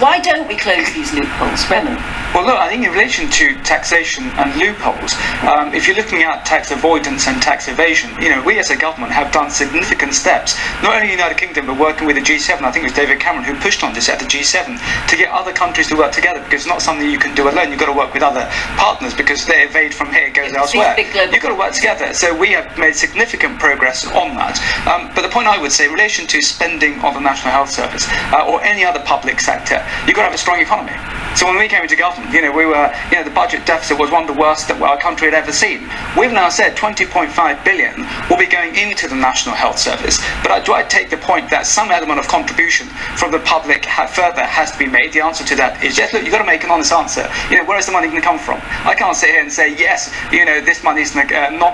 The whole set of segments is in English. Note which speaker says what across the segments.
Speaker 1: Why don't we close these loopholes, Rehman?
Speaker 2: Well, look, I think in relation to taxation and loopholes, if you're looking at tax avoidance and tax evasion, we as a government have done significant steps, not only in the United Kingdom, but working with the G7. I think it was David Cameron who pushed on this at the G7 to get other countries to work together, because it's not something you can do alone. You've got to work with other partners, because they evade from here, it goes elsewhere. You've got to work together. So we have made significant progress on that. But the point I would say, in relation to spending of the National Health Service or any other public sector, you've got to have a strong economy. So when we came into government, we were, the budget deficit was one of the worst that our country had ever seen. We've now said 20.5 billion will be going into the National Health Service. But I take the point that some element of contribution from the public further has to be made. The answer to that is yes. Look, you've got to make an honest answer. Where is the money going to come from? I can't sit here and say yes. This money is not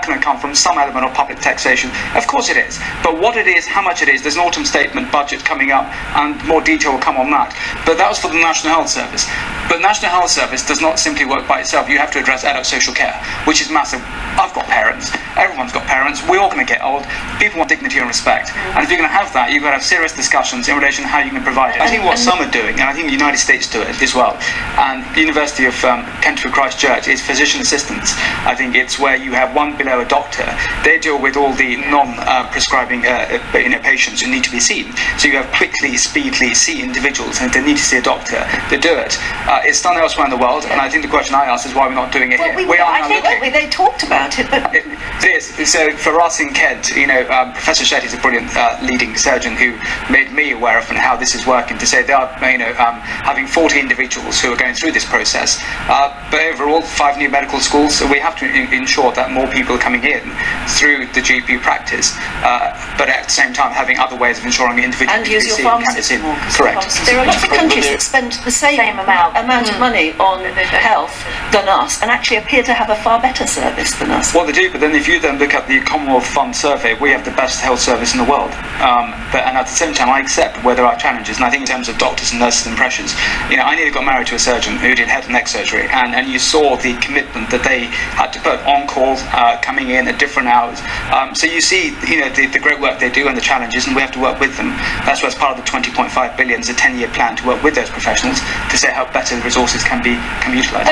Speaker 2: going to come from some element of public taxation. Of course it is. But what it is, how much it is, there's an autumn statement budget coming up, and more detail will come on that. But that was for the National Health Service. But National Health Service does not simply work by itself. You have to address adult social care, which is massive. I've got parents. Everyone's got parents. We're all going to get old. People want dignity and respect. And if you're going to have that, you've got to have serious discussions in relation to how you can provide it. I think what some are doing, and I think the United States do it as well, and the University of Canterbury Christ Church, is physician assistants. I think it's where you have one below a doctor. They deal with all the non-prescribing patients who need to be seen. So you have quickly, speedily see individuals, and if they need to see a doctor, they do it. It's done elsewhere in the world, and I think the question I asked is why we're not doing it here.
Speaker 1: I think they talked about it, but
Speaker 2: so for us in Kent, Professor Shetty is a brilliant leading surgeon who made me aware of how this is working. To say they are, having 40 individuals who are going through this process, but overall 5 new medical schools. So we have to ensure that more people are coming in through the GP practice, but at the same time having other ways of ensuring individuals
Speaker 1: and use your pharmacists more.
Speaker 2: Correct.
Speaker 1: There are lots of countries that spend the same amount of money on health than us, and actually appear to have a far better service than us.
Speaker 2: Well, they do, but then if you then look at the Commonwealth Fund survey, we have the best health service in the world. And at the same time, I accept where there are challenges, and I think in terms of doctors and nurses and pressures, I nearly got married to a surgeon who did head and neck surgery, and you saw the commitment that they had to put on call, coming in at different hours. So you see, the great work they do and the challenges, and we have to work with them. That's why as part of the 20.5 billion is a 10-year plan to work with those professionals to say how better the resources can be utilised.